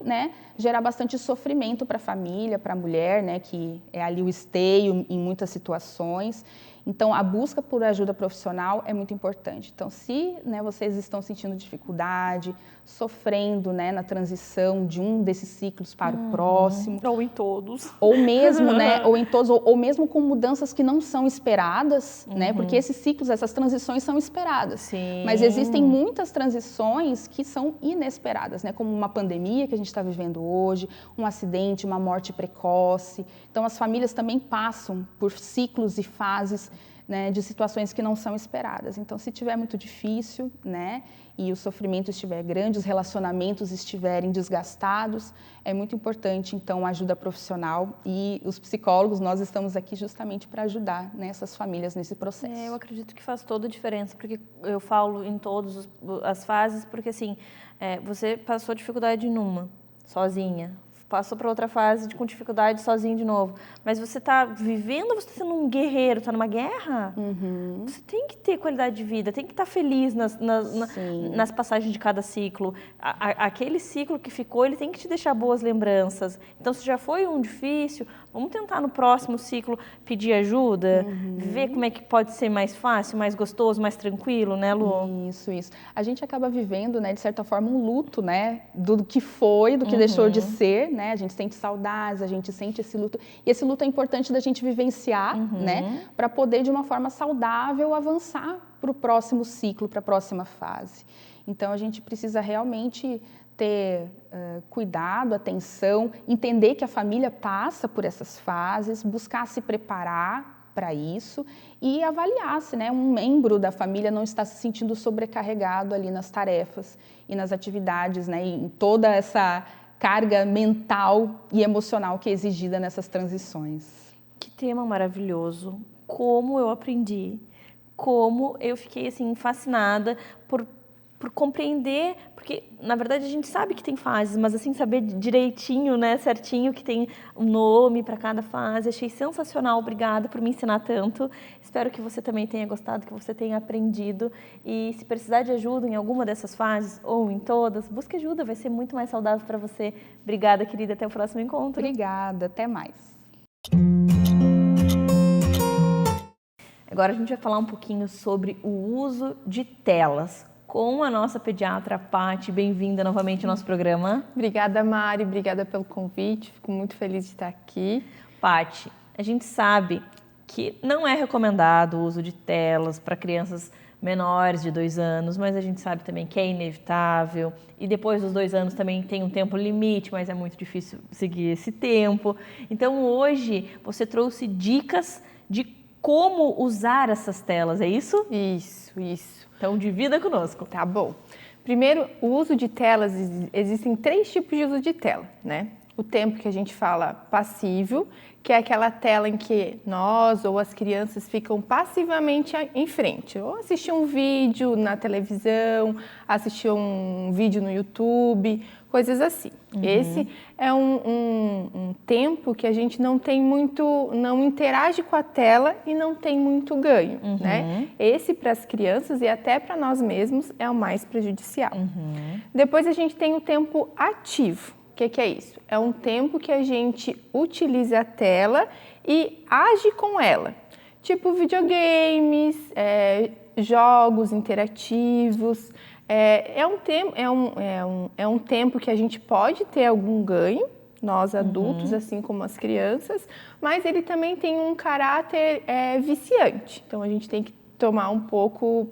né, gerar bastante sofrimento para a família, para a mulher, né, que é ali o esteio em muitas situações. Então, a busca por ajuda profissional é muito importante. Então, se, né, vocês estão sentindo dificuldade, sofrendo, né, na transição de um desses ciclos para o próximo, Ou em todos. ou mesmo, né, ou em todos, ou mesmo com mudanças que não são esperadas, né, porque esses ciclos, essas transições são esperadas. Sim. Mas existem muitas transições que são inesperadas, né, como uma pandemia que a gente está vivendo hoje, um acidente, uma morte precoce. Então, as famílias também passam por ciclos e fases, né, de situações que não são esperadas. Então, se tiver muito difícil, né, e o sofrimento estiver grande, os relacionamentos estiverem desgastados, é muito importante, então, a ajuda profissional. E os psicólogos, nós estamos aqui justamente para ajudar, né, essas famílias nesse processo. Eu acredito que faz toda a diferença, porque eu falo em todas as fases, porque assim, você passou dificuldade numa, sozinha, passou para outra fase com dificuldade sozinho de novo. Mas você está vivendo, você está sendo um guerreiro, está numa guerra, você tem que ter qualidade de vida, tem que estar feliz nas passagens de cada ciclo. Aquele ciclo que ficou, ele tem que te deixar boas lembranças. Então, se já foi um difícil, vamos tentar no próximo ciclo pedir ajuda, ver como é que pode ser mais fácil, mais gostoso, mais tranquilo, né, Lu? Isso. A gente acaba vivendo, né, de certa forma, um luto, né, do que foi, do que deixou de ser, né? A gente sente saudades, a gente sente esse luto. E esse luto é importante da gente vivenciar, né, para poder, de uma forma saudável, avançar para o próximo ciclo, para a próxima fase. Então, a gente precisa realmente ter cuidado, atenção, entender que a família passa por essas fases, buscar se preparar para isso e avaliar se, né, um membro da família não está se sentindo sobrecarregado ali nas tarefas e nas atividades, né, e em toda essa carga mental e emocional que é exigida nessas transições. Que tema maravilhoso! Como eu aprendi, como eu fiquei assim fascinada por compreender, porque na verdade a gente sabe que tem fases, mas assim saber direitinho, né, certinho que tem um nome para cada fase. Achei sensacional, obrigada por me ensinar tanto. Espero que você também tenha gostado, que você tenha aprendido, e se precisar de ajuda em alguma dessas fases ou em todas, busque ajuda, vai ser muito mais saudável para você. Obrigada, querida, até o próximo encontro. Obrigada, até mais. Agora a gente vai falar um pouquinho sobre o uso de telas com a nossa pediatra Paty. Bem-vinda novamente ao nosso programa. Obrigada, Mari. Obrigada pelo convite. Fico muito feliz de estar aqui. Paty, a gente sabe que não é recomendado o uso de telas para crianças menores de 2 anos, mas a gente sabe também que é inevitável. E depois dos 2 anos também tem um tempo limite, mas é muito difícil seguir esse tempo. Então, hoje, você trouxe dicas de como usar essas telas, é isso? Isso. Então, divida conosco. Tá bom. Primeiro, o uso de telas, existem 3 tipos de uso de tela, né? O tempo que a gente fala passivo, que é aquela tela em que nós ou as crianças ficam passivamente em frente. Ou assistir um vídeo na televisão, assistir um vídeo no YouTube, coisas assim. Esse é um tempo que a gente não interage com a tela e não tem muito ganho, né? Esse para as crianças e até para nós mesmos é o mais prejudicial. Depois a gente tem o tempo ativo. O que é isso? É um tempo que a gente utiliza a tela e age com ela. Tipo videogames, jogos interativos. É um tempo que a gente pode ter algum ganho, nós adultos, assim como as crianças, mas ele também tem um caráter viciante. Então a gente tem que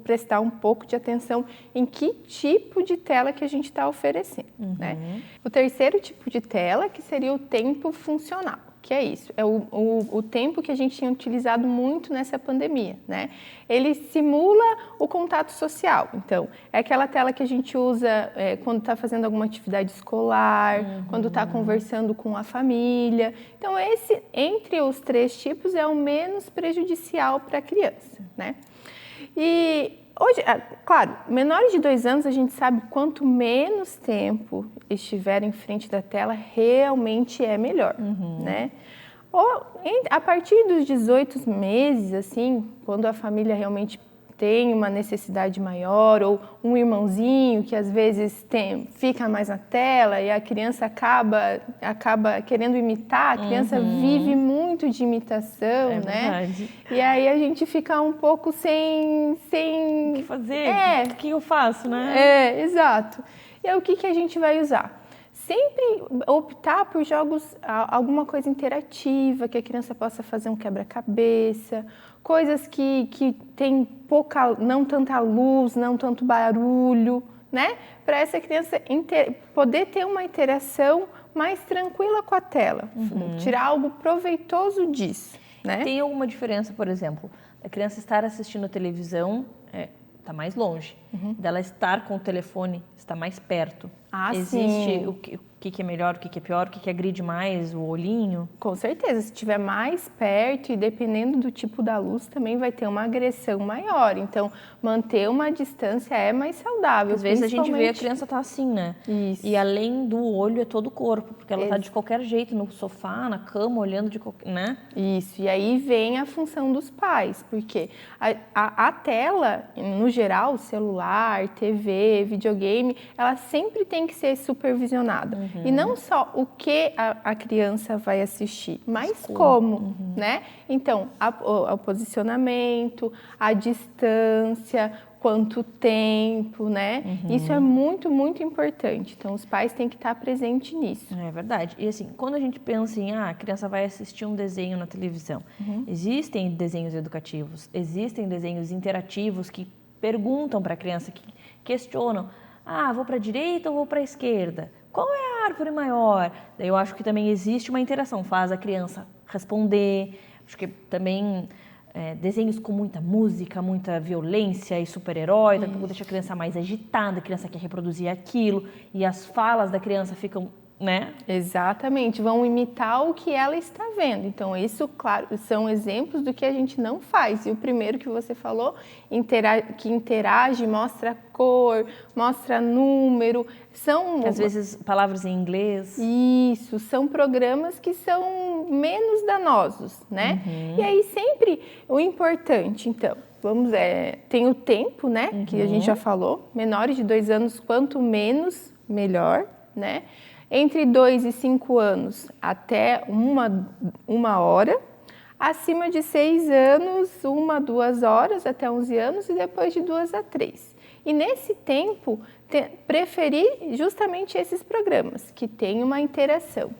prestar um pouco de atenção em que tipo de tela que a gente está oferecendo, né? O terceiro tipo de tela, que seria o tempo funcional, que é isso, é o tempo que a gente tinha utilizado muito nessa pandemia, né? Ele simula o contato social, então, é aquela tela que a gente usa quando está fazendo alguma atividade escolar, quando está conversando com a família. Então, esse, entre os 3 tipos, é o menos prejudicial para a criança, né? E hoje, claro, menores de 2 anos, a gente sabe quanto menos tempo estiver em frente da tela, realmente é melhor, né? Ou a partir dos 18 meses, assim, quando a família realmente tem uma necessidade maior, ou um irmãozinho que às vezes fica mais na tela e a criança acaba querendo imitar, a criança vive muito de imitação, né? Verdade. E aí a gente fica um pouco sem... O que fazer? O que eu faço, né? Exato. E aí o que a gente vai usar? Sempre optar por jogos, alguma coisa interativa, que a criança possa fazer um quebra-cabeça, coisas que tem não tanta luz, não tanto barulho, né? Para essa criança poder ter uma interação mais tranquila com a tela, tirar algo proveitoso disso, né? Tem alguma diferença, por exemplo, a criança estar assistindo televisão está mais longe, dela estar com o telefone está mais perto. Ah, Existe sim. o que é melhor, o que é pior, o que agride mais o olhinho? Com certeza, se estiver mais perto e dependendo do tipo da luz, também vai ter uma agressão maior. Então, manter uma distância é mais saudável. Às vezes a gente vê a principalmente- criança tá assim, né? Isso. E além do olho é todo o corpo, porque ela tá de qualquer jeito no sofá, na cama, olhando de qualquer, né? Isso, e aí vem a função dos pais, porque a tela, no geral, celular, TV, videogame, ela sempre tem que ser supervisionada. E não só o que a criança vai assistir, mas como, né? Então, o posicionamento, a distância, quanto tempo, né? Isso é muito, muito importante. Então, os pais têm que estar presentes nisso. É verdade. E assim, quando a gente pensa em, a criança vai assistir um desenho na televisão, existem desenhos educativos, existem desenhos interativos que perguntam para a criança, que questionam, vou para a direita ou vou para a esquerda? Qual é a árvore maior? Daí eu acho que também existe uma interação, faz a criança responder. Acho que também desenhos com muita música, muita violência e super-herói, daqui a pouco deixa a criança mais agitada, a criança quer reproduzir aquilo, e as falas da criança ficam, né? Exatamente, vão imitar o que ela está vendo. Então, isso, claro, são exemplos do que a gente não faz. E o primeiro que você falou, que interage, mostra cor, mostra número, são... Às vezes, palavras em inglês. Isso, são programas que são menos danosos, né? E aí, sempre o importante, então, tem o tempo, né? Que a gente já falou, menores de 2 anos, quanto menos, melhor, né? Entre 2 e 5 anos, até uma hora. Acima de 6 anos, 1, 2 horas, até 11 anos. E depois de 2 a 3. E nesse tempo, preferir justamente esses programas, que tem uma interação.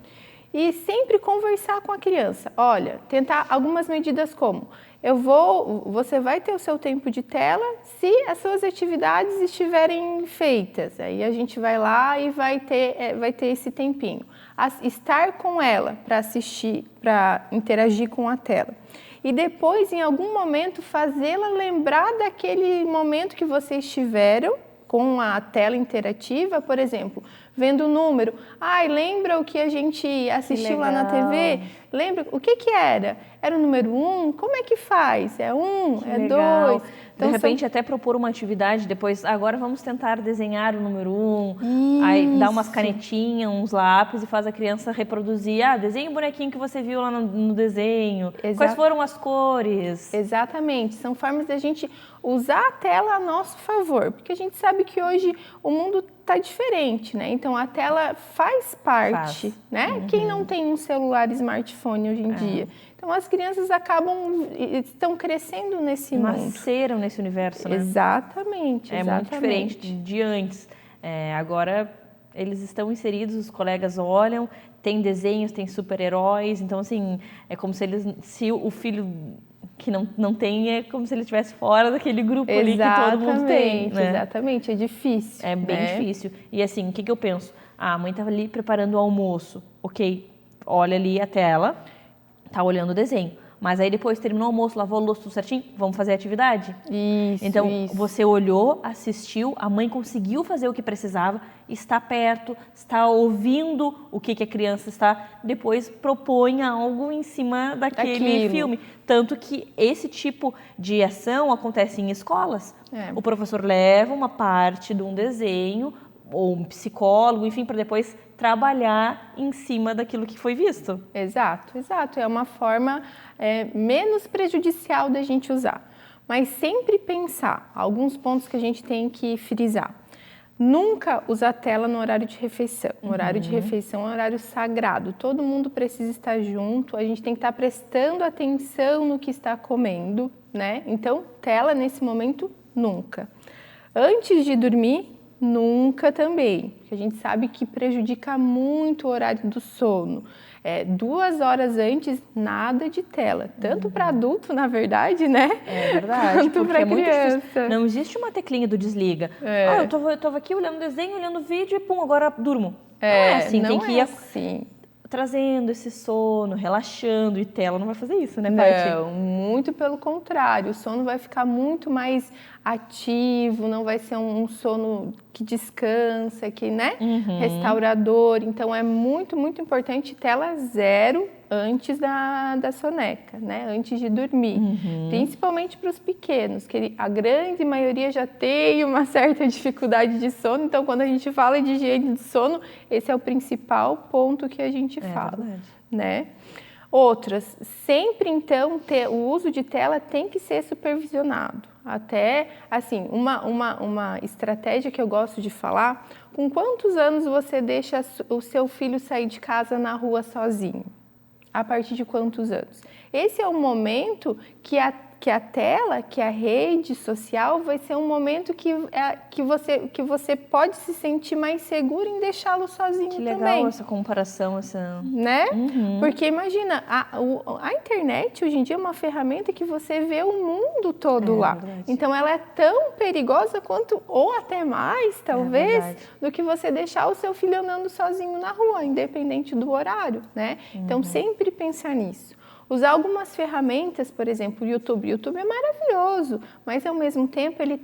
E sempre conversar com a criança. Olha, tentar algumas medidas como... Você vai ter o seu tempo de tela se as suas atividades estiverem feitas. Aí a gente vai lá e vai ter esse tempinho. Estar com ela para assistir, para interagir com a tela. E depois, em algum momento, fazê-la lembrar daquele momento que vocês tiveram com a tela interativa, por exemplo, vendo o número. Lembra o que a gente assistiu lá na TV? Lembra o que era? Era o número 1? Como é que faz? É 1? É 2? Então, de repente, até propor uma atividade depois, agora vamos tentar desenhar o número 1, aí dá umas canetinhas, uns lápis e faz a criança reproduzir, desenha o bonequinho que você viu lá no desenho, quais foram as cores. Exatamente, são formas da gente usar a tela a nosso favor, porque a gente sabe que hoje o mundo está diferente, né? Então, a tela faz parte, né? Quem não tem um celular smartphone hoje em dia? Então, as crianças estão crescendo nesse mundo. Nasceram nesse universo, né? Exatamente. É muito diferente de antes. Agora, eles estão inseridos, os colegas olham, tem desenhos, tem super-heróis. Então, assim, é como se o filho que não tem, é como se ele estivesse fora daquele grupo ali que todo mundo tem. Né? Exatamente, é difícil. É bem difícil. E assim, o que eu penso? A mãe estava ali preparando o almoço. Ok, olha ali a tela, tá olhando o desenho. Mas aí depois terminou o almoço, lavou a louça, tudo certinho, vamos fazer a atividade? Então, você olhou, assistiu, a mãe conseguiu fazer o que precisava, está perto, está ouvindo o que a criança está, depois propõe algo em cima daquele filme. Tanto que esse tipo de ação acontece em escolas. O professor leva uma parte de um desenho, ou um psicólogo, enfim, para depois trabalhar em cima daquilo que foi visto. Exato. É uma forma menos prejudicial da gente usar. Mas sempre pensar, alguns pontos que a gente tem que frisar. Nunca usar tela no horário de refeição. O horário de refeição é um horário sagrado. Todo mundo precisa estar junto, a gente tem que estar prestando atenção no que está comendo, né? Então, tela nesse momento, nunca. Antes de dormir, nunca também, porque a gente sabe que prejudica muito o horário do sono. 2 horas antes, nada de tela. Tanto para adulto, na verdade, né? É verdade, quanto para criança. Não existe uma teclinha do desliga. Eu tava aqui olhando desenho, olhando vídeo e pum, agora durmo. Não é assim, tem que ir assim. Trazendo esse sono, relaxando, e tela não vai fazer isso, né, Paty? Não, muito pelo contrário. O sono vai ficar muito mais ativo, não vai ser um sono que descansa, que, né, restaurador. Então, é muito, muito importante tela zero antes da soneca, né, antes de dormir. Principalmente para os pequenos, que a grande maioria já tem uma certa dificuldade de sono. Então, quando a gente fala de higiene de sono, esse é o principal ponto que a gente fala, verdade. né? Outras, sempre então o uso de tela tem que ser supervisionado. Até, assim, uma estratégia que eu gosto de falar, com quantos anos você deixa o seu filho sair de casa na rua sozinho? A partir de quantos anos? Esse é o momento que a tela, que a rede social vai ser um momento que você pode se sentir mais seguro em deixá-lo sozinho Que legal também. essa comparação, Né? Porque imagina, a internet hoje em dia é uma ferramenta que você vê o mundo todo lá. Verdade. Então ela é tão perigosa quanto, ou até mais, talvez, verdade. do que você deixar o seu filho andando sozinho na rua, independente do horário, né? Então sempre pensar nisso. Usar algumas ferramentas, por exemplo, o YouTube. O YouTube é maravilhoso, mas ao mesmo tempo ele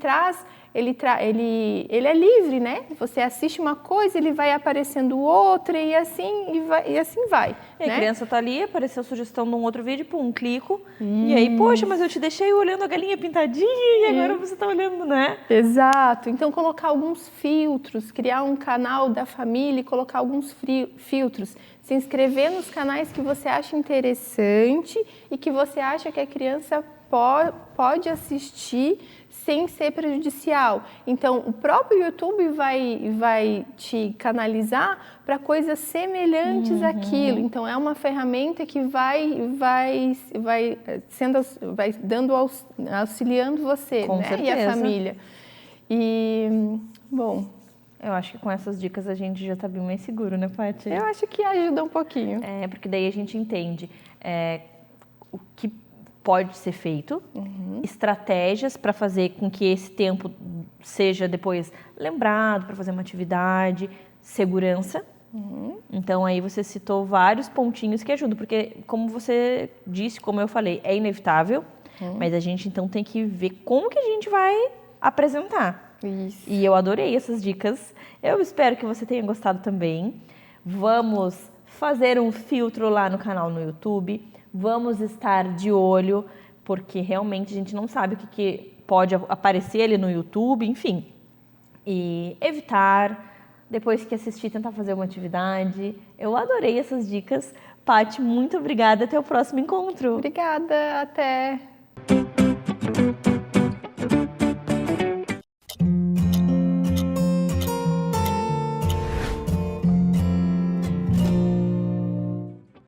é livre, né? Você assiste uma coisa, ele vai aparecendo outra e assim vai. E a né? criança tá ali, apareceu a sugestão de um outro vídeo, pum, clico. E aí, poxa, mas eu te deixei olhando a galinha pintadinha e agora você tá olhando, né? Exato. Então, colocar alguns filtros, criar um canal da família e colocar alguns filtros. Se inscrever nos canais que você acha interessante e que você acha que a criança pode assistir sem ser prejudicial. Então, o próprio YouTube vai te canalizar para coisas semelhantes àquilo. Então, é uma ferramenta que vai auxiliando você, Com né? certeza. E a família. E, bom, Eu acho que com essas dicas a gente já tá bem mais seguro, né, Paty? eu acho que ajuda um pouquinho. Porque daí a gente entende o que pode ser feito, estratégias para fazer com que esse tempo seja depois lembrado para fazer uma atividade, segurança. Então aí você citou vários pontinhos que ajudam, porque como você disse, como eu falei, é inevitável, mas a gente então tem que ver como que a gente vai apresentar. Isso. E eu adorei essas dicas. Eu espero que você tenha gostado também. Vamos fazer um filtro lá no canal no YouTube. Vamos estar de olho, porque realmente a gente não sabe o que pode aparecer ali no YouTube, enfim. E evitar, depois que assistir, tentar fazer uma atividade. Eu adorei essas dicas. Paty, muito obrigada. Até o próximo encontro. Obrigada, até!